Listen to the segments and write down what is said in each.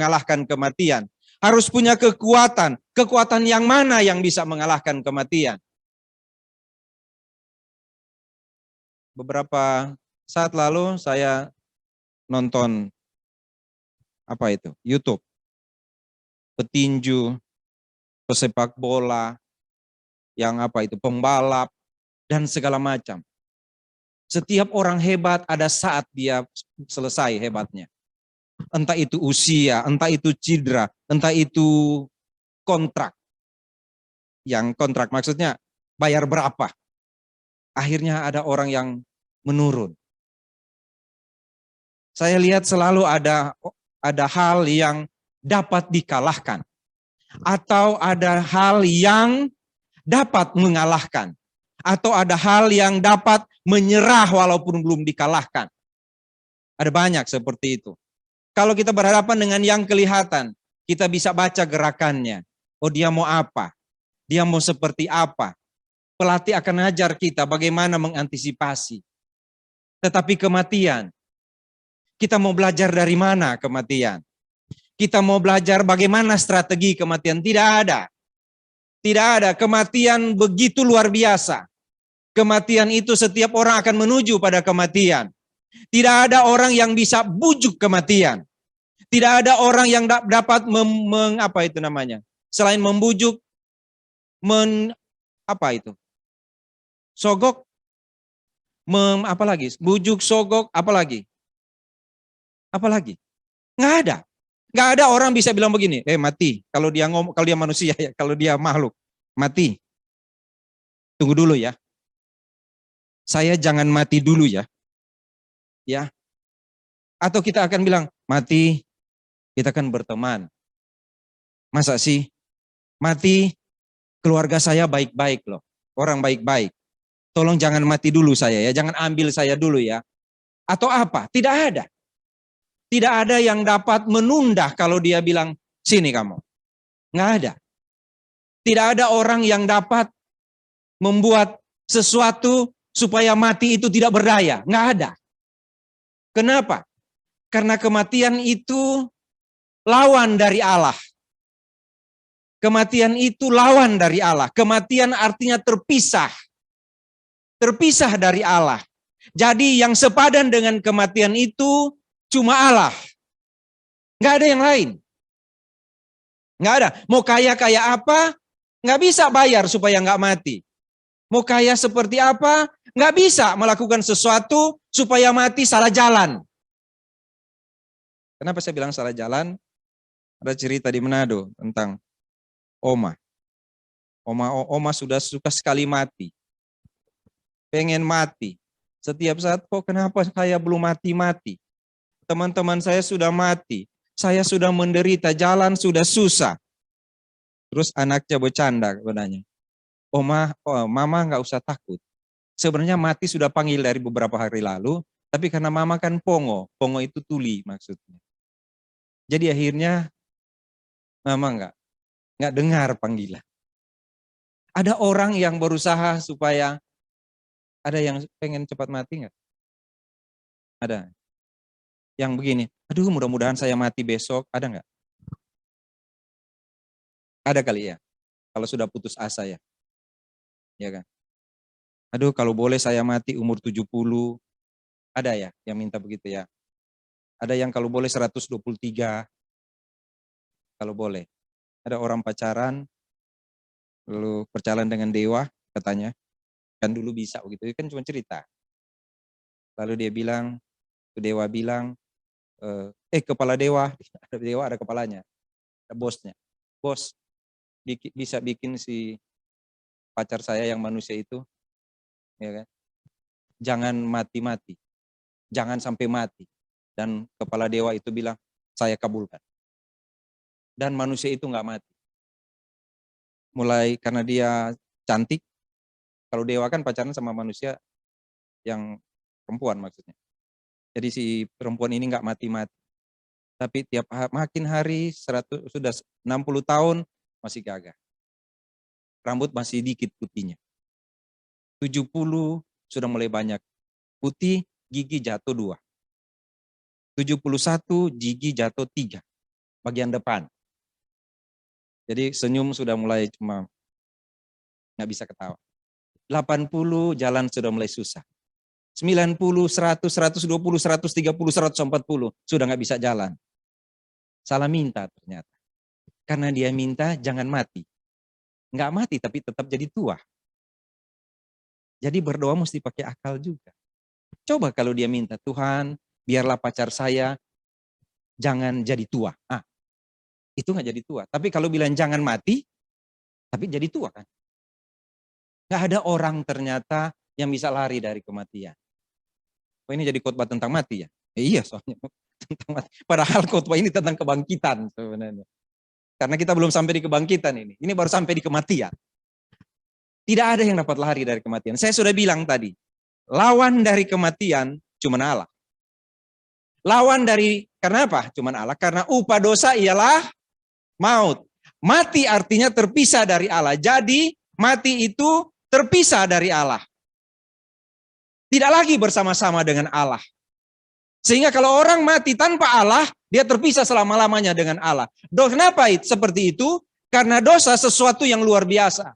mengalahkan kematian. Harus punya kekuatan. Kekuatan yang mana yang bisa mengalahkan kematian? Beberapa saat lalu saya nonton YouTube. Petinju, pesepak bola, yang pembalap, dan segala macam. Setiap orang hebat ada saat dia selesai hebatnya. Entah itu usia, entah itu cedera, entah itu kontrak. Yang kontrak maksudnya bayar berapa. Akhirnya ada orang yang menurun. Saya lihat selalu ada hal yang dapat dikalahkan. Atau ada hal yang dapat mengalahkan. Atau ada hal yang dapat menyerah walaupun belum dikalahkan. Ada banyak seperti itu. Kalau kita berhadapan dengan yang kelihatan, kita bisa baca gerakannya. Oh, dia mau apa? Dia mau seperti apa? Pelatih akan ajar kita bagaimana mengantisipasi. Tetapi kematian, kita mau belajar dari mana kematian? Kita mau belajar bagaimana strategi kematian? Tidak ada. Tidak ada. Kematian begitu luar biasa. Kematian itu setiap orang akan menuju pada kematian. Tidak ada orang yang bisa bujuk kematian. Tidak ada orang yang dapat selain membujuk, sogok, bujuk, sogok, apalagi? Nggak ada. Nggak ada orang bisa bilang begini, mati. Kalau dia manusia ya, kalau dia makhluk, mati. Tunggu dulu ya. Saya jangan mati dulu ya. Ya. Atau kita akan bilang, mati, kita akan berteman. Masa sih? Mati, keluarga saya baik-baik loh. Orang baik-baik. Tolong jangan mati dulu saya ya, jangan ambil saya dulu ya. Atau apa? Tidak ada. Tidak ada yang dapat menunda kalau dia bilang, sini kamu. Nggak ada. Tidak ada orang yang dapat membuat sesuatu supaya mati itu tidak berdaya. Nggak ada. Kenapa? Karena kematian itu lawan dari Allah. Kematian itu lawan dari Allah. Kematian artinya terpisah. Terpisah dari Allah. Jadi yang sepadan dengan kematian itu cuma Allah. Nggak ada yang lain. Nggak ada. Mau kaya apa, nggak bisa bayar supaya nggak mati. Mau kaya seperti apa, nggak bisa melakukan sesuatu supaya mati salah jalan. Kenapa saya bilang salah jalan? Ada cerita di Manado tentang Oma. Oma sudah suka sekali mati. Pengen mati. Setiap saat, kok kenapa saya belum mati-mati? Teman-teman saya sudah mati. Saya sudah menderita, jalan sudah susah. Terus anaknya bercanda kepadanya. Mama nggak usah takut. Sebenarnya mati sudah panggil dari beberapa hari lalu, tapi karena mama kan pongo itu tuli maksudnya. Jadi akhirnya mama nggak dengar panggilan. Ada orang yang berusaha supaya, ada yang pengen cepat mati nggak? Ada. Yang begini, aduh mudah-mudahan saya mati besok, ada nggak? Ada kali ya, kalau sudah putus asa ya. Ya kan? Aduh kalau boleh saya mati umur 70, ada ya yang minta begitu ya. Ada yang kalau boleh 123, kalau boleh. Ada orang pacaran, lalu berjalan dengan dewa katanya, kan dulu bisa begitu, kan cuma cerita. Lalu dia bilang, dewa bilang, kepala dewa, ada dewa ada kepalanya, ada bosnya. Bos, bisa bikin si pacar saya yang manusia itu, ya kan? Jangan mati-mati, jangan sampai mati. Dan kepala dewa itu bilang, saya kabulkan. Dan manusia itu nggak mati. Mulai karena dia cantik, kalau dewa kan pacaran sama manusia yang perempuan maksudnya. Jadi si perempuan ini nggak mati-mati. Tapi tiap makin hari sudah 60 tahun masih gagah. Rambut masih dikit putihnya. 70 sudah mulai banyak putih, gigi jatuh 2. 71 gigi jatuh 3. bagian depan. Jadi senyum sudah mulai cuma nggak bisa ketawa. 80 jalan sudah mulai susah. 90, 100, 120, 130, 140 sudah nggak bisa jalan. Salah minta ternyata. Karena dia minta jangan mati. Nggak mati tapi tetap jadi tua. Jadi berdoa mesti pakai akal juga. Coba kalau dia minta, Tuhan biarlah pacar saya jangan jadi tua. Itu nggak jadi tua. Tapi kalau bilang jangan mati, tapi jadi tua kan. Nggak ada orang ternyata yang bisa lari dari kematian. Oh, ini jadi khotbah tentang mati ya? Iya soalnya tentang mati. Padahal khotbah ini tentang kebangkitan sebenarnya. Karena kita belum sampai di kebangkitan ini. Ini baru sampai di kematian. Tidak ada yang dapat lari dari kematian. Saya sudah bilang tadi, lawan dari kematian cuma Allah. Lawan dari, karena apa? Cuma Allah. Karena upah dosa ialah maut. Mati artinya terpisah dari Allah. Jadi mati itu terpisah dari Allah. Tidak lagi bersama-sama dengan Allah. Sehingga kalau orang mati tanpa Allah, dia terpisah selama-lamanya dengan Allah. Kenapa seperti itu? Karena dosa sesuatu yang luar biasa.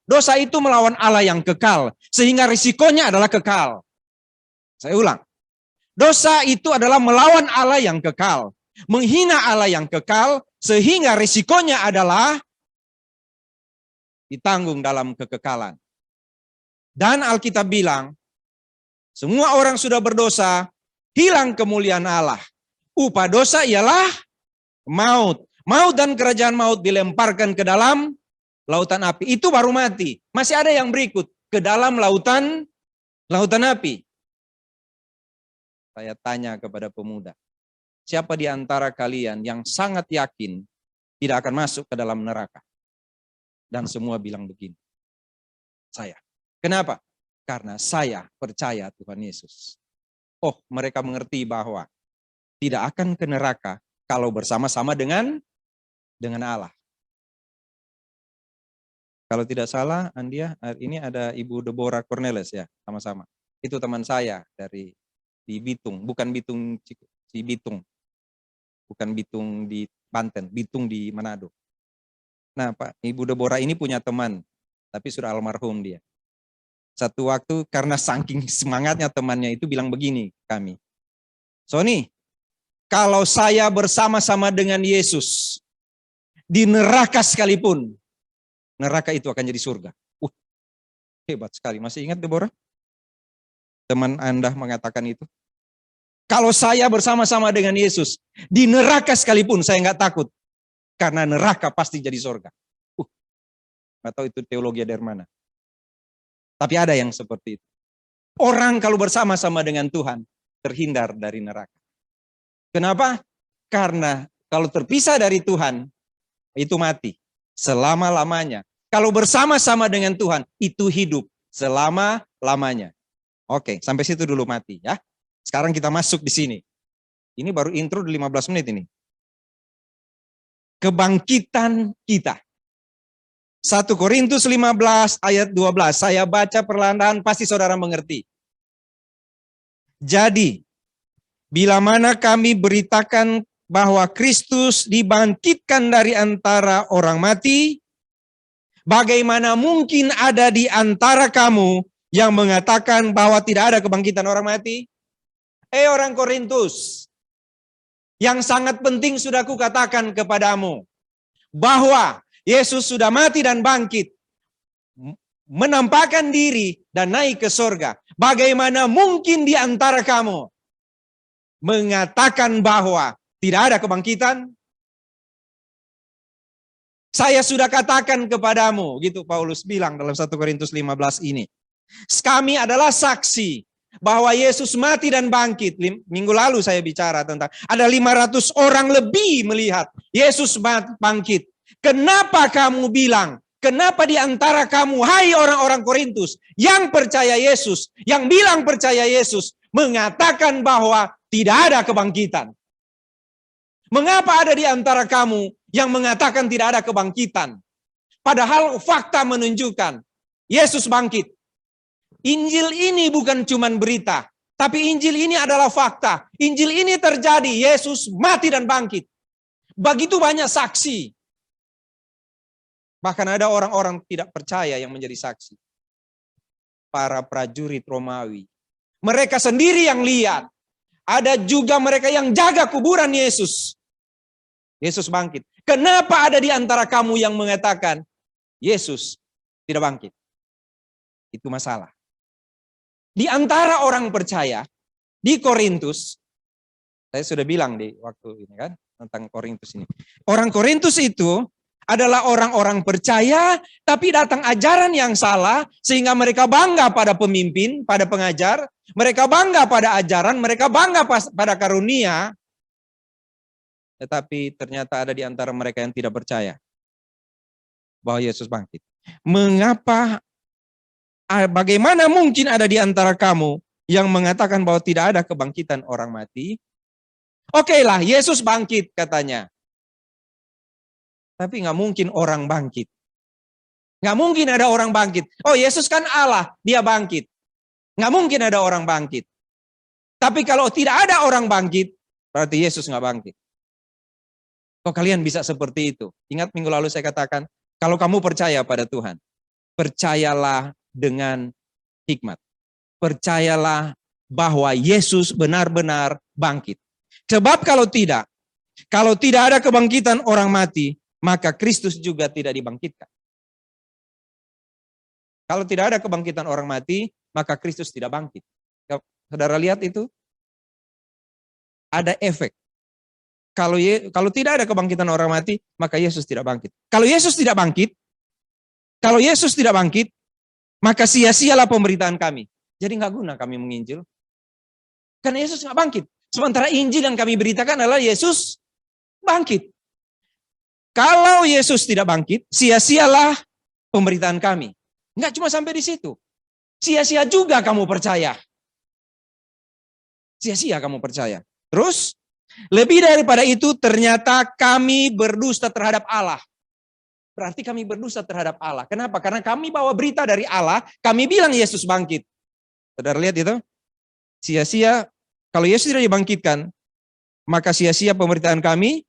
Dosa itu melawan Allah yang kekal. Sehingga risikonya adalah kekal. Saya ulang. Dosa itu adalah melawan Allah yang kekal. Menghina Allah yang kekal. Sehingga risikonya adalah ditanggung dalam kekekalan. Dan Alkitab bilang, semua orang sudah berdosa, hilang kemuliaan Allah. Upah dosa ialah maut. Maut dan kerajaan maut dilemparkan ke dalam lautan api. Itu baru mati. Masih ada yang berikut. Ke dalam lautan api. Saya tanya kepada pemuda. Siapa di antara kalian yang sangat yakin tidak akan masuk ke dalam neraka? Dan semua bilang begini. Saya. Kenapa? Karena saya percaya Tuhan Yesus. Oh, mereka mengerti bahwa tidak akan ke neraka kalau bersama-sama dengan Allah. Kalau tidak salah, Andia, ini ada Ibu Deborah Cornelis ya, sama-sama. Itu teman saya di Bitung, bukan Bitung di Bitung. Bukan Bitung di Banten, Bitung di Manado. Nah, Pak, Ibu Deborah ini punya teman, tapi sudah almarhum dia. Satu waktu karena saking semangatnya temannya itu bilang begini kami. Sony, kalau saya bersama-sama dengan Yesus di neraka sekalipun, neraka itu akan jadi surga. Hebat sekali. Masih ingat Deborah? Teman Anda mengatakan itu. Kalau saya bersama-sama dengan Yesus di neraka sekalipun saya nggak takut. Karena neraka pasti jadi surga. Nggak tahu itu teologi dari mana. Tapi ada yang seperti itu. Orang kalau bersama-sama dengan Tuhan terhindar dari neraka. Kenapa? Karena kalau terpisah dari Tuhan itu mati selama-lamanya. Kalau bersama-sama dengan Tuhan itu hidup selama-lamanya. Oke, sampai situ dulu mati ya. Sekarang kita masuk di sini. Ini baru intro di 15 menit ini. Kebangkitan kita. 1 Korintus 15 ayat 12. Saya baca perlahan-lahan pasti saudara mengerti. Jadi, bila mana kami beritakan bahwa Kristus dibangkitkan dari antara orang mati, bagaimana mungkin ada di antara kamu yang mengatakan bahwa tidak ada kebangkitan orang mati? Orang Korintus, yang sangat penting sudah kukatakan kepadamu, bahwa Yesus sudah mati dan bangkit, menampakkan diri dan naik ke surga. Bagaimana mungkin di antara kamu mengatakan bahwa tidak ada kebangkitan? Saya sudah katakan kepadamu, gitu Paulus bilang dalam 1 Korintus 15 ini. Kami adalah saksi bahwa Yesus mati dan bangkit. Minggu lalu saya bicara tentang ada 500 orang lebih melihat Yesus bangkit. Kenapa kamu bilang, kenapa di antara kamu, hai orang-orang Korintus, yang percaya Yesus, yang bilang percaya Yesus, mengatakan bahwa tidak ada kebangkitan? Mengapa ada di antara kamu yang mengatakan tidak ada kebangkitan? Padahal fakta menunjukkan Yesus bangkit. Injil ini bukan cuma berita, tapi Injil ini adalah fakta. Injil ini terjadi, Yesus mati dan bangkit. Begitu banyak saksi. Bahkan ada orang-orang tidak percaya yang menjadi saksi. Para prajurit Romawi. Mereka sendiri yang lihat. Ada juga mereka yang jaga kuburan Yesus. Yesus bangkit. Kenapa ada di antara kamu yang mengatakan Yesus tidak bangkit? Itu masalah. Di antara orang percaya di Korintus, saya sudah bilang di waktu ini kan tentang Korintus ini. Orang Korintus itu adalah orang-orang percaya tapi datang ajaran yang salah sehingga mereka bangga pada pemimpin, pada pengajar, mereka bangga pada ajaran, mereka bangga pada karunia. Tetapi ternyata ada di antara mereka yang tidak percaya bahwa Yesus bangkit. Bagaimana mungkin ada di antara kamu yang mengatakan bahwa tidak ada kebangkitan orang mati? Oke lah, Yesus bangkit katanya. Tapi nggak mungkin orang bangkit. Nggak mungkin ada orang bangkit. Oh, Yesus kan Allah, dia bangkit. Nggak mungkin ada orang bangkit. Tapi kalau tidak ada orang bangkit, berarti Yesus nggak bangkit. Kok kalian bisa seperti itu? Ingat minggu lalu saya katakan, kalau kamu percaya pada Tuhan, percayalah dengan hikmat. Percayalah bahwa Yesus benar-benar bangkit. Sebab kalau tidak ada kebangkitan orang mati, maka Kristus juga tidak dibangkitkan. Kalau tidak ada kebangkitan orang mati, maka Kristus tidak bangkit. Saudara lihat itu? Ada efek. Kalau tidak ada kebangkitan orang mati, maka Yesus tidak bangkit. Kalau Yesus tidak bangkit, maka sia-sialah pemberitaan kami. Jadi nggak guna kami menginjil. Karena Yesus nggak bangkit. Sementara Injil yang kami beritakan adalah Yesus bangkit. Kalau Yesus tidak bangkit, sia-sialah pemberitaan kami. Enggak cuma sampai di situ. Sia-sia juga kamu percaya. Sia-sia kamu percaya. Terus, lebih daripada itu ternyata kami berdusta terhadap Allah. Berarti kami berdusta terhadap Allah. Kenapa? Karena kami bawa berita dari Allah, kami bilang Yesus bangkit. Saudara lihat itu? Sia-sia, kalau Yesus tidak dibangkitkan, maka sia-sia pemberitaan kami,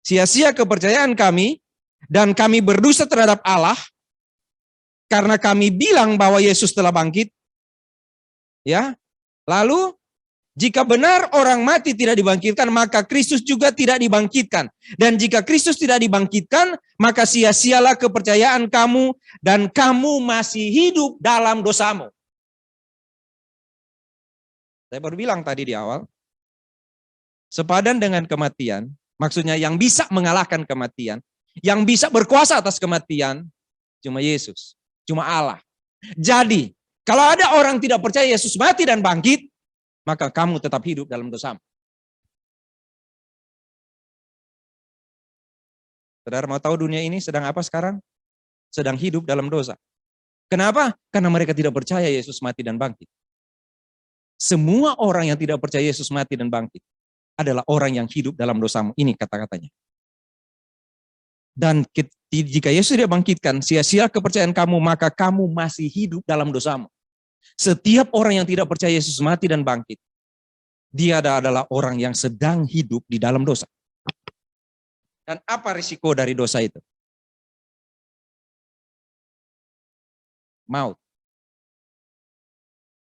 sia-sia kepercayaan kami, dan kami berdusta terhadap Allah, karena kami bilang bahwa Yesus telah bangkit. Ya, lalu jika benar orang mati tidak dibangkitkan, maka Kristus juga tidak dibangkitkan. Dan jika Kristus tidak dibangkitkan, maka sia-sialah kepercayaan kamu, dan kamu masih hidup dalam dosamu. Saya baru bilang tadi di awal, sepadan dengan kematian, maksudnya yang bisa mengalahkan kematian, yang bisa berkuasa atas kematian, cuma Yesus, cuma Allah. Jadi, kalau ada orang tidak percaya Yesus mati dan bangkit, maka kamu tetap hidup dalam dosamu. Saudara mau tahu dunia ini sedang apa sekarang? Sedang hidup dalam dosa. Kenapa? Karena mereka tidak percaya Yesus mati dan bangkit. Semua orang yang tidak percaya Yesus mati dan bangkit adalah orang yang hidup dalam dosamu. Ini kata-katanya. Dan jika Yesus tidak bangkitkan, sia-sia kepercayaan kamu, maka kamu masih hidup dalam dosamu. Setiap orang yang tidak percaya Yesus mati dan bangkit, dia adalah orang yang sedang hidup di dalam dosa. Dan apa risiko dari dosa itu? Maut.